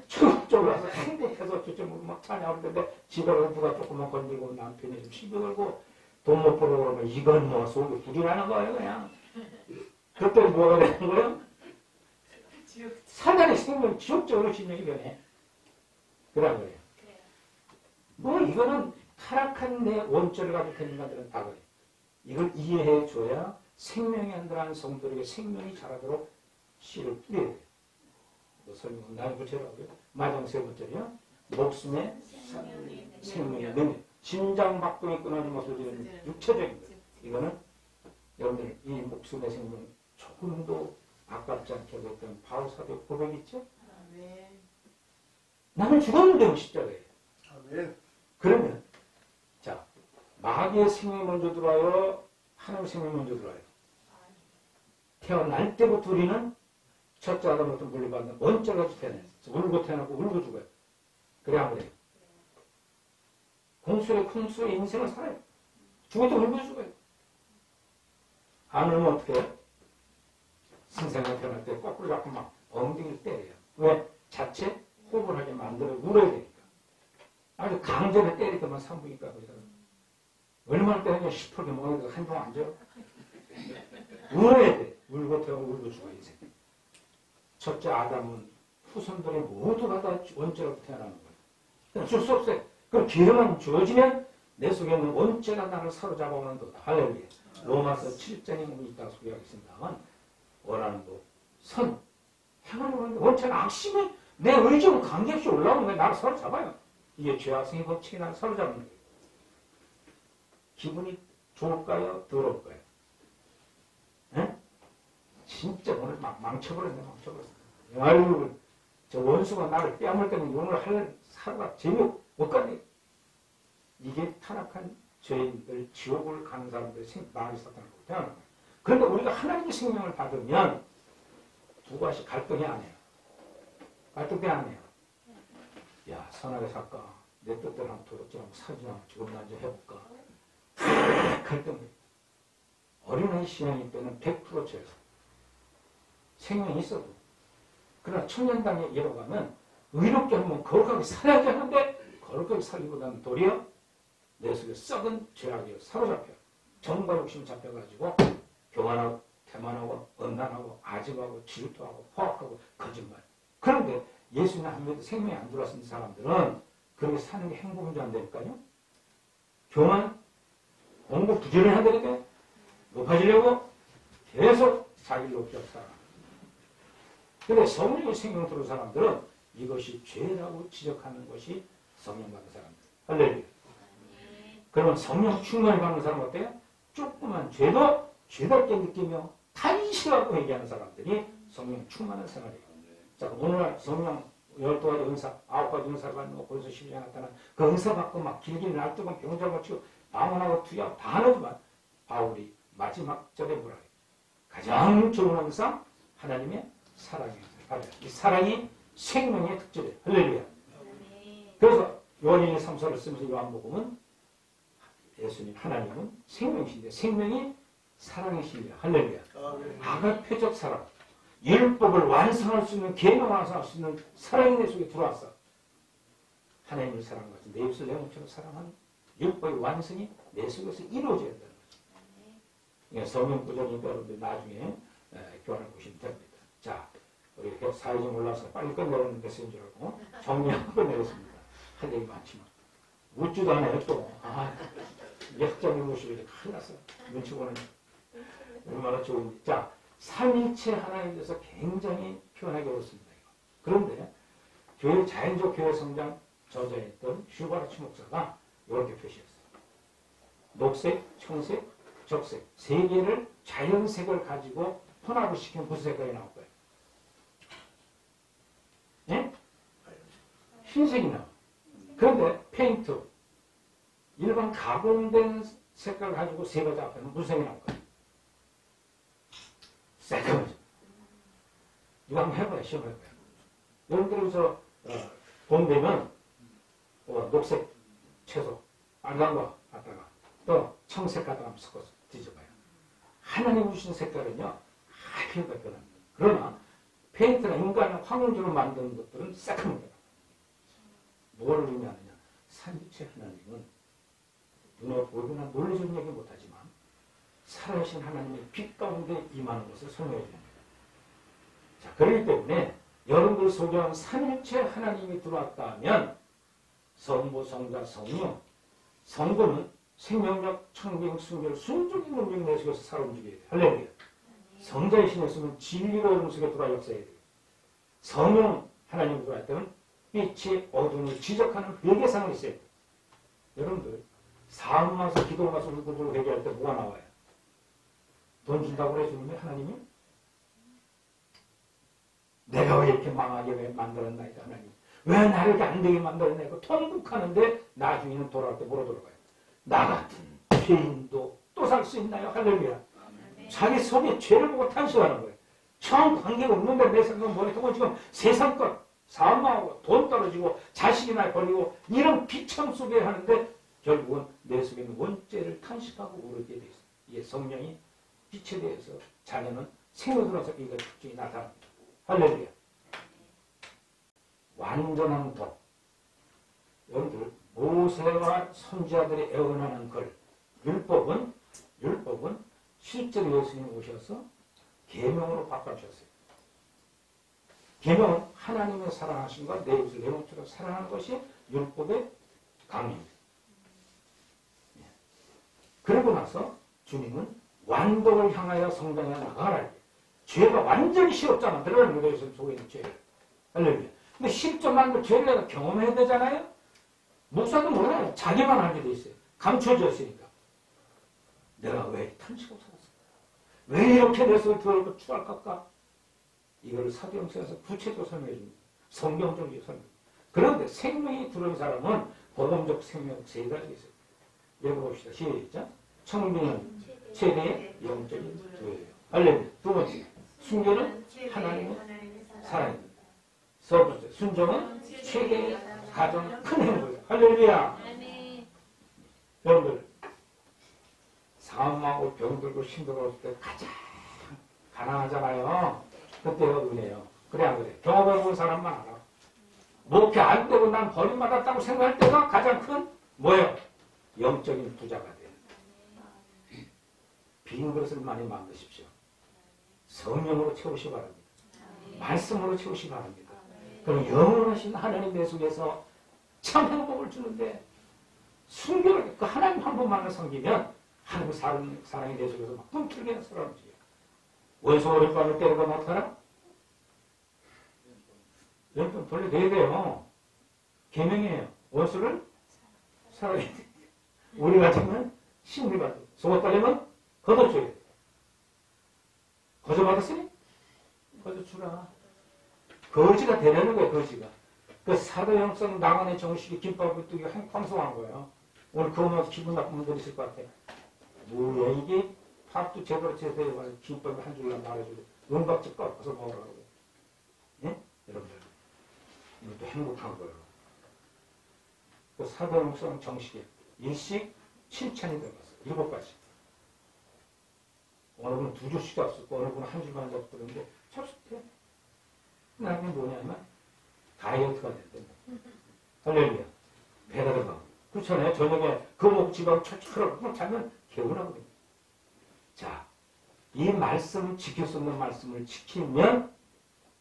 저쪽으로 와서 행복해서 저쪽 막 찬양하는데 집에 가서 누가 조금만 건드리고 남편이 좀 시비 걸고 돈 못 벌어 그러면 이건 뭐 속에 불이 나는 거예요 그냥. 그때 뭐가 되는 거예요? 사단의 생명 지옥적으로 진영이 변해. 그런 거예요. 뭐 이거는 타락한 내 원죄를 가지고 된 인간들은 다 그래. 이걸 이해해 줘야 생명이 안 들어간 성도에게 생명이 자라도록 씨를 뿌려야 돼요. 설명은 나는 구체라고요. 마지막 세 번째요. 목숨의 생명의 능력. 심장박동이 끊어진 것을 지는 육체적인 것. 이거는 여러분들 이 목숨의 생명 조금도 아깝지 않게 했던 바울 사도의 고백 있죠? 나는 죽었는데 십자가에. 아멘. 그러면 자 마귀의 생명이 먼저 들어와요? 하나님의 생명이 먼저 들어와요? 태어날 때부터 우리는 첫째 아담부터 물려받는 원죄를 가지고 태어나요. 울고 태어나고 울고 죽어요. 그래 안 그래요? 공수의 인생을 살아요. 죽어도 울고 죽어요. 안 울면 어떻게 해요? 신생아 태어날 때 거꾸로 잡고 막 엉덩이를 때려요. 왜? 자체 호흡을 하게 만들어 울어야 되니까. 아주 강제로 때리더만 산부니까 그러잖아요. 얼마나 때리냐 시퍼게 먹어도 한동 안 줘. 울어야 돼. 울고 태어나고 울고 죽어 인생. 첫째 아담은 후손들이 모두가 다 원죄로 태어나는 거예요. 어쩔 수 없어요. 그럼 기회만 주어지면 내 속에 있는 원죄가 나를 사로잡아오는 도다. 할렐루야. 로마서 7장에 이따 소개하겠습니다만 원하는 거, 선, 행하려고 하는데 원죄가 악심이 내 의지로 관계없이 올라오는 거예요. 나를 사로잡아요. 이게 죄악성의 법칙이 나를 사로잡는 거예요. 기분이 좋을까요? 더러울까요? 에? 진짜 오늘 막 망쳐버렸네. 아유, 저 원수가 나를 빼앗을 때는 오늘 할 사고가 재미없 겠네. 이게 타락한 죄인들, 지옥을 가는 사람들의 마귀 사탄을 태어나는 거예요. 그런데 우리가 하나님의 생명을 받으면 두 가지 갈등이 안 해요. 갈등이 안 해요. 야, 선하게 살까? 내 뜻대로 한번 도둑질하고 사진하고 지금 나 이제 해볼까? 갈등이. 어린아이 신앙일 때는 100% 죄예요. 생명이 있어도. 그러나 청년당에 이뤄가면 의롭게 하면 거룩하게 살아야지 하는데 거룩하게 살기보다는 도리어 내 속에 썩은 죄악이 사로잡혀. 정과 욕심 잡혀가지고 교만하고 태만하고 언난하고 아집하고 질투하고 포악하고 거짓말. 그런데 예수님 한 명도 생명이 안 들어왔은 사람들은 그렇게 사는 게 행복인 줄 안 되니까요. 교만, 공부 부지런해야 되니까 높아지려고 계속 자기를 높이려고 살아. 근데 성령의 생명 들어온 사람들은 이것이 죄라고 지적하는 것이 성령 받은 사람들. 할렐루야. 그러면 성령 충만히 받는 사람은 어때요? 조그만 죄도 죄답게 느끼며 탄식하고 얘기하는 사람들이 성령 충만한 생활이에요. 자, 오늘날 성령 12가지 은사, 9가지 은사를 받는 거 벌써 12년 나타난 그 은사 받고 막 길게 날뛰고 병자 고치고 방언하고 투약 다 하지만 바울이 마지막 절에 뭐라 해요? 가장 좋은 은사 하나님의 사랑이에요. 이 사랑이 생명의 특질이에요. 할렐루야. 그래서 요한일서 3서를 쓰면서 요한복음은 예수님 하나님은 생명이신데 생명이 사랑의 신이에요. 할렐루야. 아가페적 사랑. 율법을 완성할 수 있는 계명을 완성할 수 있는 사랑이 내 속에 들어왔어. 하나님을 사랑하지 내 입술 내 몸처럼 사랑하는 율법의 완성이 내 속에서 이루어져야 된다는 거죠. 그러니까 성령 구절이니까 여러분들 나중에 교환을 보시면 됩니다. 자, 우리 사회적 올라와서 빨리 끝내는 것인 줄 알고 정리하고 끝내겠습니다. 할 얘기 많지만 묻지도 않아요 또. 이 학자님 모시고 이제 큰일 났어요. 눈치 보는 얼마나 좋은지. 자, 삼위일체 하나에 대해서 굉장히 표현하기 어렵습니다. 이거. 그런데 교회 자연적 교회 성장 저자였던 슈바르츠 목사가 이렇게 표시했어요. 녹색, 청색, 적색 세 개를 자연색을 가지고 혼합을 시키면 무슨 색깔이 나올 거예요? 네? 흰색이 나와요. 그런데 페인트 일반 가공된 색깔 가지고 세 가지 앞에는 무슨 색이 나올 거예요? 새까매죠. 이거 한번 해봐요. 시험해봐요. 여러분들이 봄 되면 녹색 채소 빨간 거 갖다가 또 청색 갖다가 섞어서 뒤져봐요. 하나님 주신 색깔은요 하필발견합니다. 그러나 페인트나 인간의 황금주로 만드는 것들은 새카맣게 뭘 의미하느냐. 삼위체 하나님은 눈에 보이거나 놀라지는 얘기 못하지만 살아계신 하나님의 빛 가운데 임하는 것을 설명해 줍니다. 자, 그렇기 때문에 여러분들 소개한 삼위체 하나님이 들어왔다 하면 성부, 성자, 성령, 성부는 생명력, 청빙, 순결, 순종의 능력 내 속에서 살아 움직여야 돼요. 할렐루야. 성자의 신에 있으면 진리가 여러분 속에 들어와 역사해야 돼요. 성령 하나님이 들어갈 때는 빛이 어둠을 지적하는 회개상을 있어야 돼요. 여러분들 사업 가서 기도 가서 울고 회개할 때 뭐가 나와요? 돈 준다고 그래 주는데 하나님이 내가 왜 이렇게 망하게 왜 만들었나이다 하나님. 왜 나를 이렇게 안 되게 만들었나 이거 통곡하는데 나중에는 돌아올 때 뭐로 돌아가요? 나 같은 죄인도 또 살 수 있나요? 할렐루야. 자기 속에 죄를 보고 탄식하는 거예요. 처음 관계가 없는데 내 생각은 뭐냐면 지금 세상 것 사망하고 돈 떨어지고 자식이나 버리고 이런 비참 속에 하는데 결국은 내 속에 있는 원죄를 탄식하고 오르게 돼 있어요. 이게 성령이 빛에 대해서 자녀는 생명으로서 이거 특징이 나타납니다. 할렐루야. 완전한 법. 여러분들 모세와 선지자들이 애원하는 걸 율법은 실제로 예수님이 오셔서 계명으로 바꿔주셨어요. 계명은 하나님의 사랑하심과 내 이웃을 내 몸처럼 사랑하는 것이 율법의 강의입니다. 그러고 나서 주님은 완도를 향하여 성장해 나가라. 죄가 완전히 싫었잖아. 들어가는 거예요. 속에 있는 죄를. 할렐루야. 근데 실존한 그 죄를 내가 경험해야 되잖아요. 목사도 몰라요. 자기만 알게 돼 있어요. 감춰져 있으니까. 내가 왜 탄식하고 살았을까? 왜 이렇게 내 속에 들어오고 추할까? 이거를 사도행전에서 구체적으로 설명해 줍니다. 성경적으로 설명. 그런데 생명이 들어온 사람은 복음적 생명 세 가지가 있어요. 읽어봅시다. 시작. 청빙은 최대의 영적인 교회예요. 할렐루야. 두 번째, 순교는 하나님의 사랑입니다. 세 번째, 순종은 최대의 가장 큰 행복이에요. 할렐루야. 여러분들 사망하고 병들고 힘들었을 때 가장 가난하잖아요. 그때가 은혜예요. 그래 안 그래? 경험해본 사람만 알아. 뭐 이렇게 안 되고 난 버림받았다고 생각할 때가 가장 큰 뭐예요? 영적인 부자가 돼요. 빈 그릇을 많이 만드십시오. 성령으로 채우시기 바랍니다. 말씀으로 채우시기 바랍니다. 그럼 영원하신 하나님 내 속에서 참 행복을 주는데 순결하게 그 하나님 한 분만을 섬기면 하나님 사랑이 내 속에서 막 뿜틀게 살아움직여요. 원수 어린밤을 때리고 나타나? 연금 돌려내야 돼요. 계명이에요. 원수를 사랑해야 돼. 우리 같으면 심리 받고 속아 빨리면 걷어줘야 돼. 거저 받았으니? 거저 주라. 거지가 되려는 거예요. 거지가. 그 사도형성 나만의 정식이 김밥을 뜨기 황송한 거예요. 오늘 그거 먹어서 기분 나쁜 분들 있을 것 같아. 뭐야 이게 밥도 제대로 해가지고 김밥을 한 줄로 말해주고 은박지 꺾어서 먹으라고. 예? 여러분들 이것도 행복한 거예요. 그 사도형성 정식에 일식 7찬이 들어갔어요. 7가지. 어느 분은 2줄씩 잡수고 어느 분은 1줄만 잡수는데 잡수대. 나는 뭐냐면 다이어트가 됐대. 할렐루야. 배가 들어가. 그렇잖아요. 저녁에 그거 먹고 집하고 철철하고 자면 개운하고 됩니다. 자, 이 말씀을 지킬 수 없는 말씀을 지키면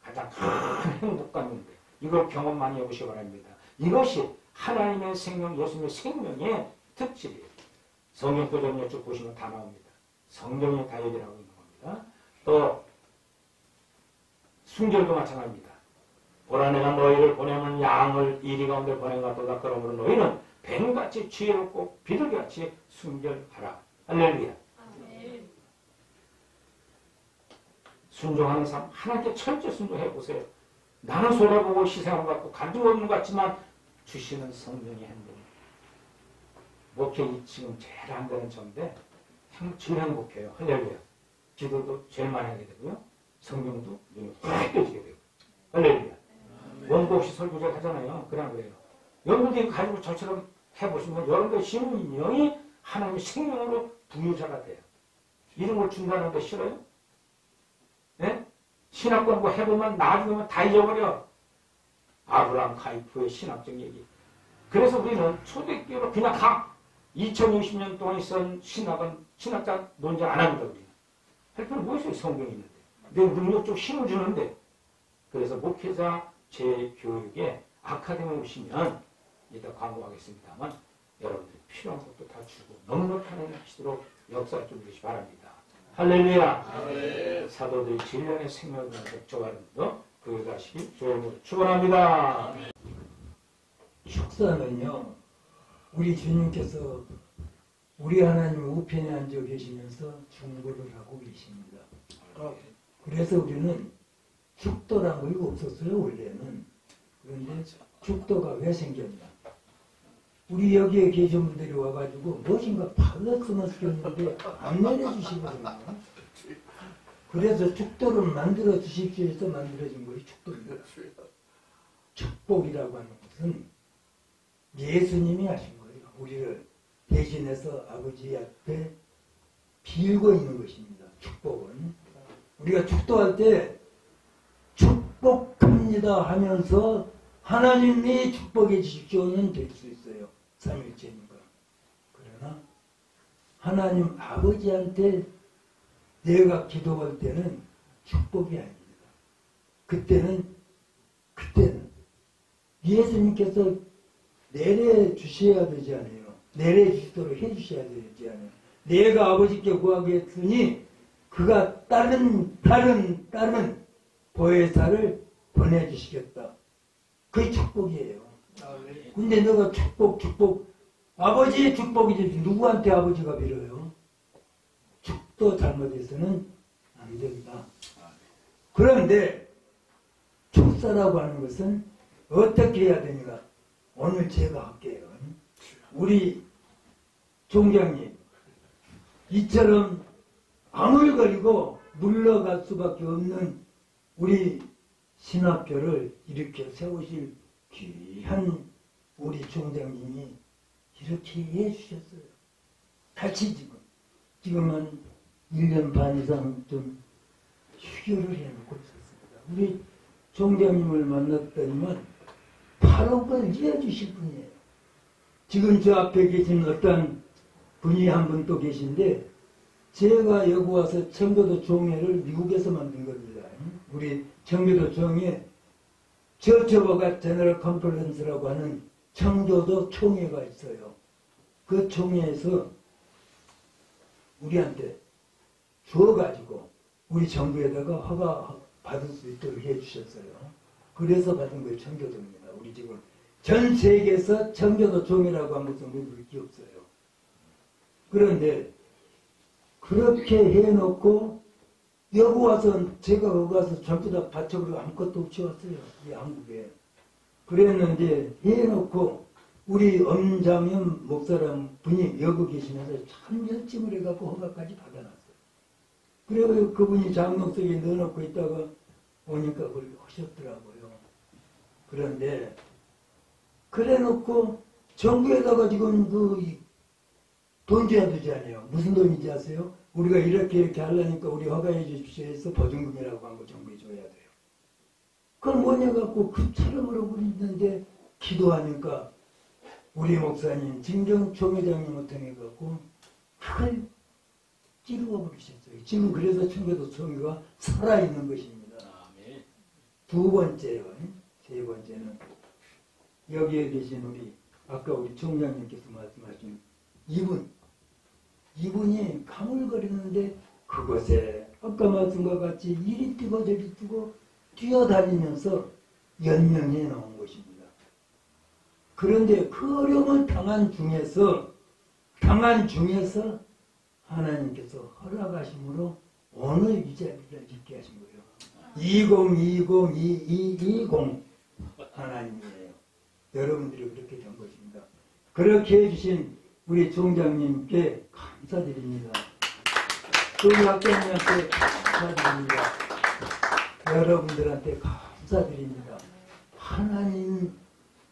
가장 큰 행복감인데 이걸 경험 많이 해보시기 바랍니다. 이것이 하나님의 생명, 예수님의 생명의 특질이에요. 성경 고전에 쭉 보시면 다 나옵니다. 성경의 다역이라고 있는 겁니다. 또 순결도 마찬가지입니다. 보라 내가 너희를 보내면 양을 이리 가운데 보낸 것 같도다. 그러므로 너희는 뱀같이 지혜롭고 비둘기같이 순결하라. 할렐루야. 순종하는 삶 하나님께 철저히 순종해보세요. 나는 손해보고 희생하는 것 같고 가지고 있는 것 같지만 주시는 성령의 행복. 목회 지금 제일 안 되는 점인데 제일 행복해요. 할렐루야. 기도도 제일 많이 하게 되고요. 성경도 눈이 확 떠지게 되고. 할렐루야. 원고 없이 설교를 하잖아요. 그냥 그래요. 여러분들이 가지고 저처럼 해보시면 여러분들 심령이 하나님의 생명으로 부유자가 돼요. 이런 걸 준다는 거 싫어요? 네? 신학 공부 해보면 나중에 다 잊어버려. 아브라함 카이프의 신학적 얘기. 그래서 우리는 초대교로 그냥 가. 2060년 동안 있던 신학은 신학자 논쟁 안 합니다. 우리는. 할 필요 뭐 있어요? 성경이 있는데. 내 능력 좀 힘을 주는데. 그래서 목회자 재교육에 아카데미 오시면 이따 광고하겠습니다만 여러분들이 필요한 것도 다 주고 넉넉한 하시도록 역사를 좀 주시기 바랍니다. 할렐루야. 네. 사도들이 진령의 생명을 적조하는도 그가 하시기 조용으로 축원합니다. 축사는요, 우리 주님께서 우리 하나님 우편에 앉아 계시면서 중보를 하고 계십니다. 그래서 우리는 축도란 거 없었어요, 원래는. 그런데 축도가 왜 생겼나? 우리 여기에 계신 분들이 와가지고 무엇인가 팔렸으면 쓰겠는데 안 내려주시거든요. 그래서 축도를 만들어 주십시오 해서 만들어진 거예요, 축도입니다. 축복이라고 하는 것은 예수님이 하신 거예요. 우리를 대신해서 아버지 앞에 빌고 있는 것입니다. 축복은. 우리가 축도할 때 축복합니다 하면서 하나님이 축복해 주십시오는 될 수 있어요. 삼일체니까. 그러나 하나님 아버지한테 내가 기도할 때는 축복이 아닙니다. 그때는 예수님께서 내려주셔야 되지 않아요. 내려주시도록 해주셔야 되지 않아요. 내가 아버지께 구하겠으니 그가 다른 보혜사를 보내주시겠다. 그게 축복이에요. 근데 너가 축복 아버지의 축복이지 누구한테 아버지가 빌어요? 축도 잘못해서는 안 된다. 그런데 축사라고 하는 것은 어떻게 해야 되는가? 오늘 제가 할게요. 우리 종장님 이처럼 아물거리고 물러갈 수밖에 없는 우리 신학교를 이렇게 세우실 귀한 우리 총장님이 이렇게 해주셨어요. 같이 지금은 1년 반 이상 좀 휴교를 해놓고 있었습니다. 우리 총장님을 만났더니만 바로 그걸 이해해주실 분이에요. 지금 저 앞에 계신 어떤 분이 한 분 또 계신데 제가 여기 와서 청교도 종회를 미국에서 만든 겁니다. 우리 청교도 종회 저처버가 제너럴 컨퍼런스라고 하는 청교도 총회가 있어요. 그 총회에서 우리한테 주어가지고 우리 정부에다가 허가 받을 수 있도록 해주셨어요. 그래서 받은 거예요. 청교도입니다. 우리 지금 전 세계에서 청교도 종회라고 한 것은 모를 게 없어요. 그런데 그렇게 해놓고 여기 와서 제가 거기 가서 전부 다 바쳐버리고 아무것도 없이 왔어요. 이 한국에. 그랬는데 해놓고 우리 엄장현 목사람 분이 여기 계시면서 참 열심을 해갖고 허가까지 받아놨어요. 그래서 그분이 장롱속에 넣어놓고 있다가 오니까 그걸 하셨더라고요. 그런데 그래놓고 정부에다가 지금 돈 줘야 되지 않아요. 무슨 돈인지 아세요? 우리가 이렇게 하려니까 우리 허가해 주십시오 해서 보증금이라고 한 거 정부에 줘야 돼요. 그걸 뭐냐 갖고 그 처럼으로 그리는데 기도하니까 우리 목사님 진경 총회장님을 통해 갖고 그걸 찌르고 버리셨어요. 지금 그래서 청교도 총회가 살아있는 것입니다. 두 번째요. 세 번째는 여기에 계신 우리 아까 우리 총장님께서 말씀하신 이분이 가물거리는데 그것에 아까 말씀과 같이 이리 뛰고 저리 뛰고 뛰어다니면서 연명해 나온 것입니다. 그런데 그 어려움을 당한 중에서 하나님께서 허락하심으로 오늘 이 자리를 있게 하신 거예요. 2020 하나님이에요. 여러분들이 그렇게 된 것입니다. 그렇게 해주신 우리 총장님께 감사드립니다. 또 우리 학장님한테 감사드립니다. 여러분들한테 감사드립니다. 하나님,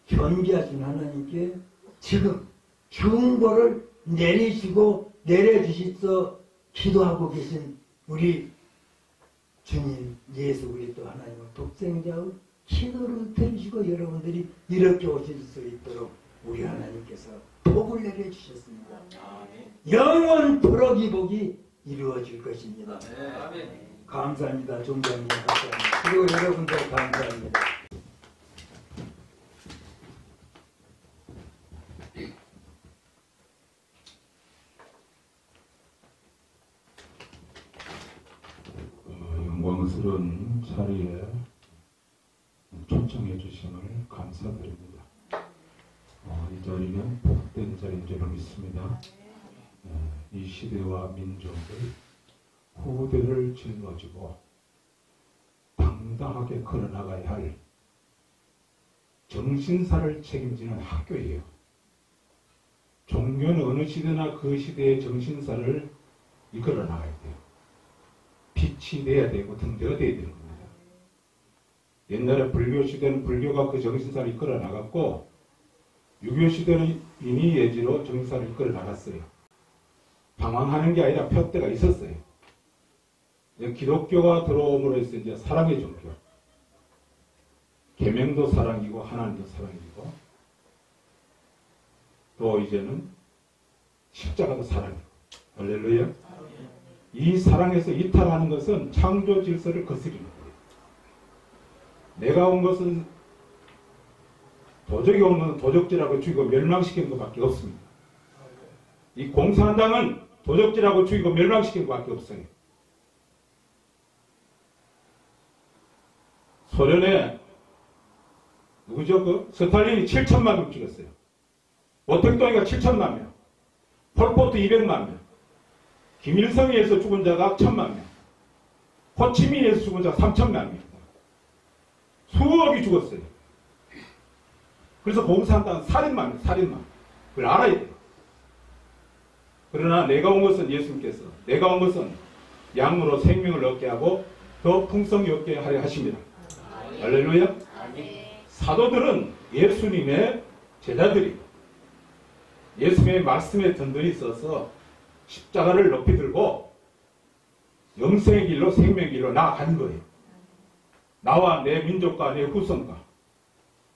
존귀하신 하나님께 지금 중보를 내려주시소 기도하고 계신 우리 주님 예수 그리스도 하나님의 독생자의 기도를 들으시고 여러분들이 이렇게 오실 수 있도록 우리 하나님께서 복을 내려주셨습니다. 영원 부러기 복이 이루어질 것입니다. 감사합니다. 종장님 감사합니다. 그리고 여러분들 감사합니다. 영광스러운 자리에 초청해 주심을 감사드립니다. 이 자리는 복된 자리인 줄 믿습니다. 이 시대와 민족을 후대를 짊어지고 당당하게 걸어나가야 할 정신사를 책임지는 학교예요. 종교는 어느 시대나 그 시대의 정신사를 이끌어 나가야 돼요. 빛이 돼야 되고 등대가 돼야 되는 겁니다. 옛날에 불교 시대는 불교가 그 정신사를 이끌어 나갔고 유교 시대는 인의 예지로 정신사를 이끌어 나갔어요. 방황하는 게 아니라 푯대가 있었어요. 기독교가 들어옴으로 해서 이제 사랑의 종교. 계명도 사랑이고 하나님도 사랑이고 또 이제는 십자가도 사랑이고 할렐루야. 이 사랑에서 이탈하는 것은 창조 질서를 거스리는 거예요. 내가 온 것은 도적이 온 것은 도적질하고 죽이고 멸망시키는 것밖에 없습니다. 이 공산당은 도적질하고 죽이고 멸망시키는 것밖에 없어요. 소련에 누구죠? 스탈린이 7천만 명 죽였어요. 모택동이가 7천만 명, 폴포트 200만 명, 김일성에서 죽은 자가 1,000만 명, 호치민에서 죽은 자가 3,000만 명입니다. 수억이 죽었어요. 그래서 공산당은 살인마입니다. 살인마. 그걸 알아야 돼요. 그러나 내가 온 것은 예수님께서 내가 온 것은 양으로 생명을 얻게 하고 더 풍성히 얻게 하려 하십니다. 할렐루야. 사도들은 예수님의 제자들이 예수님의 말씀에 든든히 있어서 십자가를 높이 들고 영생의 길로 생명의 길로 나아가는 거예요. 나와 내 민족과 내 후손과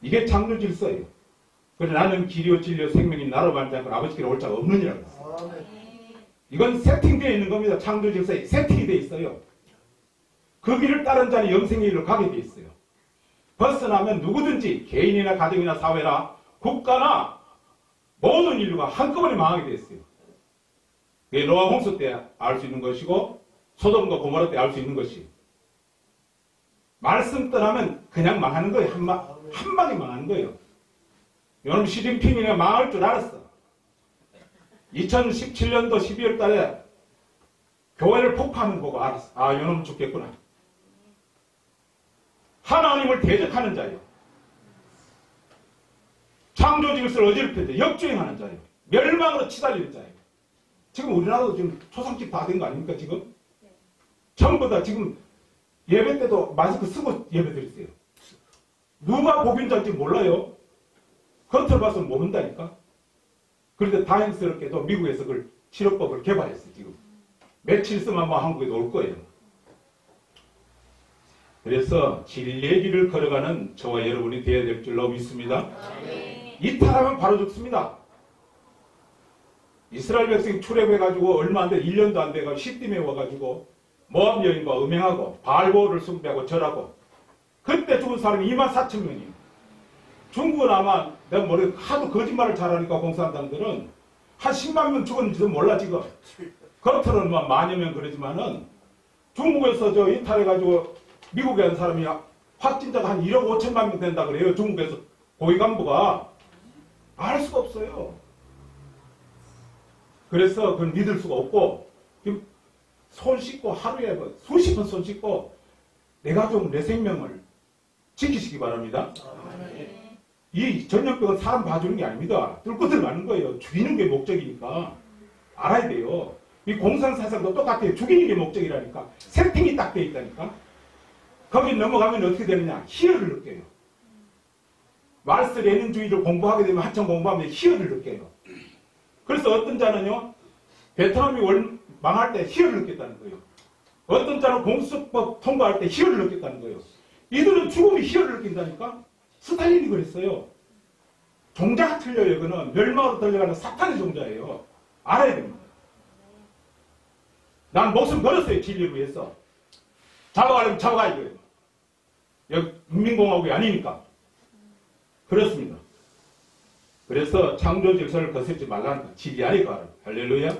이게 창조 질서예요. 그래서 나는 길이요 진리요 생명이 나로 말지 않고 아버지께로 올 자가 없느니라고 했어요. 이건 세팅되어 있는 겁니다. 창조 질서에 세팅이 되어 있어요. 그 길을 따른 자는 영생의 길로 가게 되어 있어요. 벗어나면 누구든지 개인이나 가정이나 사회나 국가나 모든 인류가 한꺼번에 망하게 되어 있어요. 그게 노아 홍수 때 알 수 있는 것이고 소돔과 고모라 때 알 수 있는 것이 말씀 떠나면 그냥 망하는 거예요. 한 방에 망하는 거예요. 여러분 시진핑이가 망할 줄 알았어. 2017년도 12월 달에 교회를 폭파하는 거 보고 알았어. 아, 이놈 죽겠구나. 하나님을 대적하는 자예요. 창조 질서를 어지럽힐 때 역주행하는 자예요. 멸망으로 치달리는 자예요. 지금 우리나라도 지금 초상집 다 된 거 아닙니까 지금? 전부 다 지금 예배 때도 마스크 쓰고 예배 드리세요. 누가 복인자인지 몰라요. 겉을 봐서 모른다니까. 그런데 다행스럽게도 미국에서 그 치료법을 개발했어요. 지금 며칠 있으면 아마 한국에도 올 거예요. 그래서 진리의 길을 걸어가는 저와 여러분이 되어야 될 줄로 믿습니다. 이탈하면 바로 죽습니다. 이스라엘 백성이 출애굽해가지고 얼마 안 돼 1년도 안 돼가 시딤에 와가지고 모압 여인과 음행하고 바알보를 숭배하고 절하고 그때 죽은 사람이 24,000명이에요. 중국은 아마 내가 모르겠 하도 거짓말을 잘하니까 공산당들은 한 10만 명 죽었는지도 몰라 지금. 겉으로는 막 만여 명 그러지만은 중국에서 저 이탈해가지고 미국에 한 사람이 확진자가 한 1억 5천만 명 된다 그래요. 중국에서 고위 간부가 알 수가 없어요. 그래서 그걸 믿을 수가 없고 손 씻고 하루에 수십 번 손 씻고 내 가족 내 생명을 지키시기 바랍니다. 이 전염병은 사람 봐주는 게 아닙니다. 뚫고들 맞는 거예요. 죽이는 게 목적이니까 알아야 돼요. 이 공산사상도 똑같아요. 죽이는 게 목적이라니까. 세팅이 딱 돼 있다니까. 거기 넘어가면 어떻게 되느냐. 희열을 느껴요. 말스 레닌주의를 공부하게 되면 한참 공부하면 희열을 느껴요. 그래서 어떤 자는요, 베트남이 망할 때 희열을 느꼈다는 거예요. 어떤 자는 공수법 통과할 때 희열을 느꼈다는 거예요. 이들은 죽음이 희열을 느낀다니까? 스탈린이 그랬어요. 종자가 틀려요. 이거는 멸망으로 들려가는 사탄의 종자예요. 알아야 됩니다. 난 목숨 걸었어요. 진리를 위해서. 잡아가려면 잡아가야 돼요. 여기 인민공화국이 아니니까. 그렇습니다. 그래서 창조 질서를 거스르지 말라는 거. 지리아니까. 할렐루야.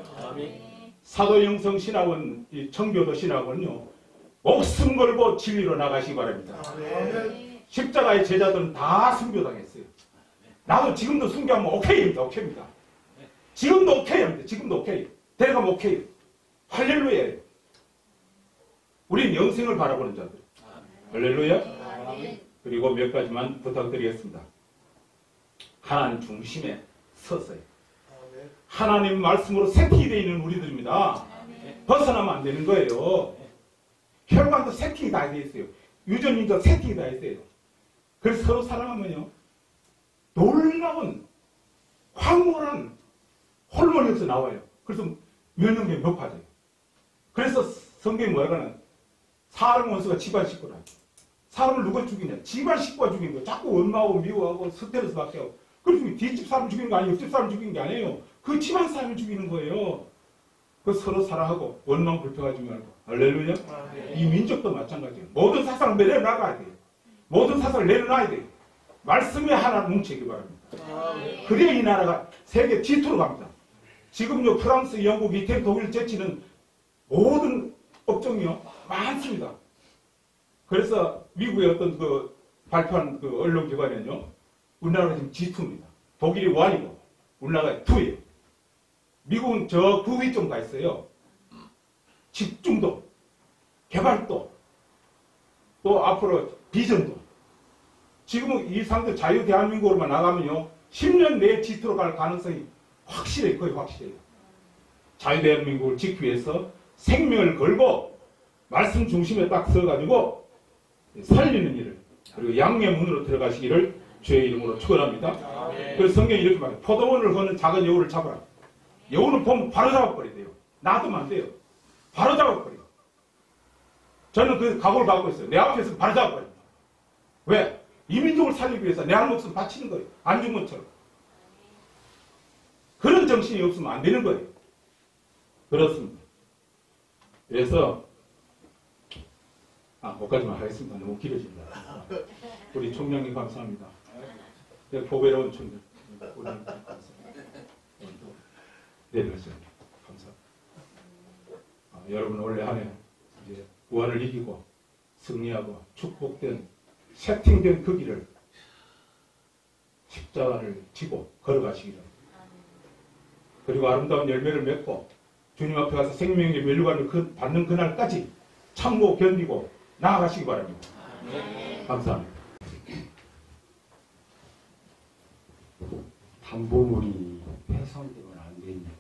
사도영성 신학원, 이 청교도 신학원은요, 목숨 걸고 진리로 나가시기 바랍니다. 십자가의 제자들은 다 순교당했어요. 나도 지금도 순교하면 오케이입니다. 오케이입니다. 지금도 오케이입니다. 지금도 오케이. 데려가면 오케이. 할렐루야예요. 우린 영생을 바라보는 자들. 할렐루야. 그리고 몇 가지만 부탁드리겠습니다. 하나님 중심에 서서요. 하나님 말씀으로 세팅되어 있는 우리들입니다. 벗어나면 안 되는 거예요. 혈관도 세팅이 다 되어 있어요. 유전인도 세팅이 다 있어요. 그래서 서로 사랑하면요, 놀라운 황홀한 호르몬에서 나와요. 그래서 면역력이 높아져요. 그래서 성경이 뭐라고는 사람 원수가 집안 식구라. 사람을 누가 죽이냐? 집안 식구가 죽이는 거예요. 자꾸 원망하고 미워하고 스트레스받게 하고. 그래서 뒷집 사람 죽이는 거 아니에요. 옆집 사람 죽이는 게 아니에요. 그 집안 사람을 죽이는 거예요. 그 서로 사랑하고 원망 불평하지 말고. 할렐루야. 이 민족도 마찬가지예요. 모든 사상을 내려놔야 돼요. 모든 사상을 내려놔야 돼요. 말씀에 하나 뭉치기 바랍니다. 그래야 이 나라가 세계 지토로 갑니다. 지금요, 프랑스, 영국, 이태리, 독일 제치는 모든 업종이요 많습니다. 그래서 미국의 어떤 그 발표한 그 언론기관은요, 우리나라가 지금 G2입니다. 독일이 1이고 우리나라가 2예요. 미국은 저 그 위쪽 가 있어요. 집중도, 개발도, 또 앞으로 비전도. 지금은 이 상태 자유 대한민국으로만 나가면요, 10년 내에 G2로 갈 가능성이 확실해요. 거의 확실해요. 자유 대한민국을 지키기 위해서 생명을 걸고 말씀 중심에 딱 서가지고 살리는 일을, 그리고 양의 문으로 들어가시기를 주의 이름으로 축원합니다. 그래서 성경이 이렇게 말해요. 포도원을 거는 작은 여우를 잡아라. 여우는 보면 바로 잡아버려야 돼요. 놔두면 안 돼요. 바로 잡아버려요. 저는 그 각오를 갖고 있어요. 내 앞에서 바로 잡아버려요. 왜? 이 민족을 살리기 위해서 내 한 목숨 바치는 거예요. 안 준 것처럼. 그런 정신이 없으면 안 되는 거예요. 그렇습니다. 그래서 거기까지만 하겠습니다. 너무 길어집니다. 우리 총장님 감사합니다. 보배로운 총장. 우리 감사합니다. 내려가세요. 감사합니다. 여러분 올해 한 해 이제 우환을 이기고 승리하고 축복된 세팅된 그 길을 십자가를 지고 걸어가시기를, 그리고 아름다운 열매를 맺고 주님 앞에 가서 생명의 멸류관을 받는 그날까지 참고 견디고 나아가시기 바랍니다. 감사합니다. 담보물이 훼손되면 안 됩니다.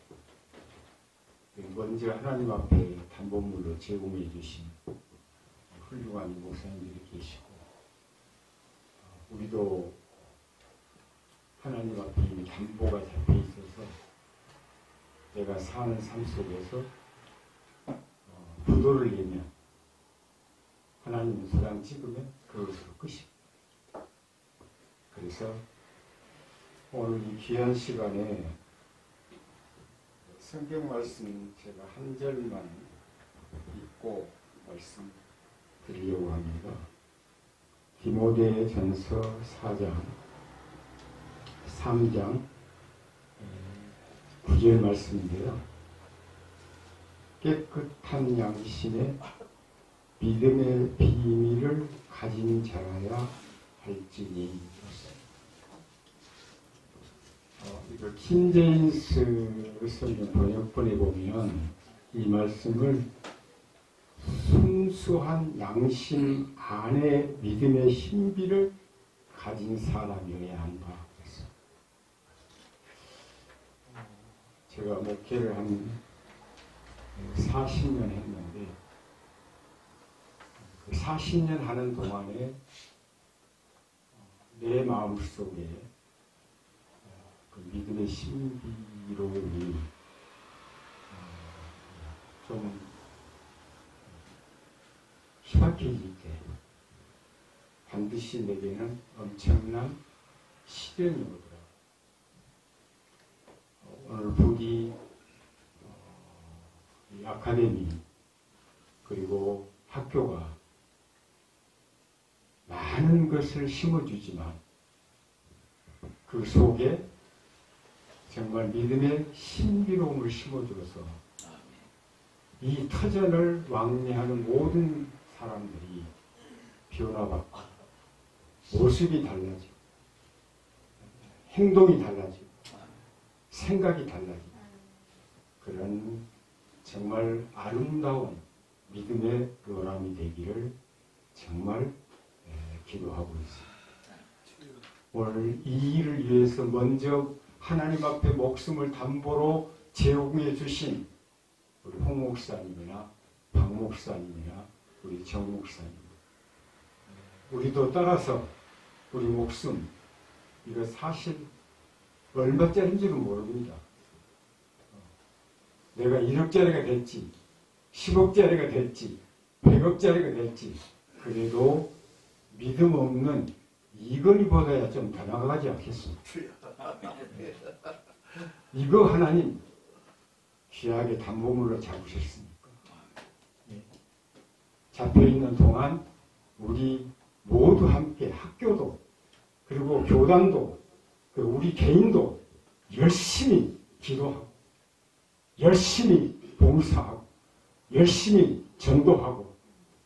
먼저 하나님 앞에 담보물로 제공해 주신 훌륭한 목사님들이 계시고, 우리도 하나님 앞에 이미 담보가 잡혀 있어서 내가 사는 삶 속에서 부도를 내면 하나님 소장 찍으면 그것으로 끝입니다. 그래서 오늘 이 귀한 시간에 성경 말씀 제가 한 절만 읽고 말씀드리려고 합니다. 디모데전서 4장 3장 9절 말씀인데요. 깨끗한 양심에 믿음의 비밀을 가진 자라야 할지니. 이걸 킹제임스 성경 번역본에 보면 이 말씀을 순수한 양심 안에 믿음의 신비를 가진 사람이어야 한다. 제가 목회를 한 40년 했는데, 그 40년 하는 동안에 내 마음속에 그 믿음의 신비가 이론이 좀 희박해질 때 반드시 내게는 엄청난 시련이 오더라. 오늘 부디 이 아카데미 그리고 학교가 많은 것을 심어주지만 그 속에 정말 믿음의 신비로움을 심어줘서 이 터전을 왕래하는 모든 사람들이 변화받고 모습이 달라지고 행동이 달라지고 생각이 달라지고 그런 정말 아름다운 믿음의 로람이 되기를 정말 기도하고 있습니다. 오늘 이 일을 위해서 먼저 하나님 앞에 목숨을 담보로 제공해 주신 우리 홍 목사님이나 박 목사님이나 우리 정 목사님, 우리도 따라서 우리 목숨 이거 사실 얼마짜리인지는 모릅니다. 내가 1억짜리가 될지 10억짜리가 될지 100억짜리가 될지 그래도 믿음 없는 이거리보다야 좀 더 나가지 않겠습니까? 이거 하나님 귀하게 담보물로 잡으셨으니까 잡혀있는 동안 우리 모두 함께 학교도 그리고 교단도 그리고 우리 개인도 열심히 기도하고 열심히 봉사하고 열심히 전도하고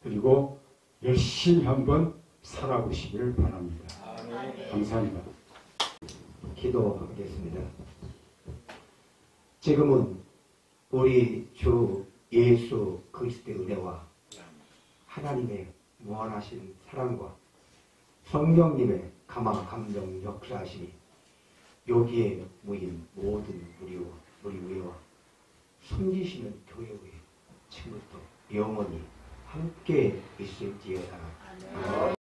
그리고 열심히 한번 살아보시기를 바랍니다. 감사합니다. 기도하겠습니다. 지금은 우리 주 예수 그리스도의 은혜와 하나님의 무한하신 사랑과 성령님의 가마 감동 역사하심이 여기에 모인 모든 우리 위와 숨기시는 교회의 지금부터 영원히 함께 있을지어다.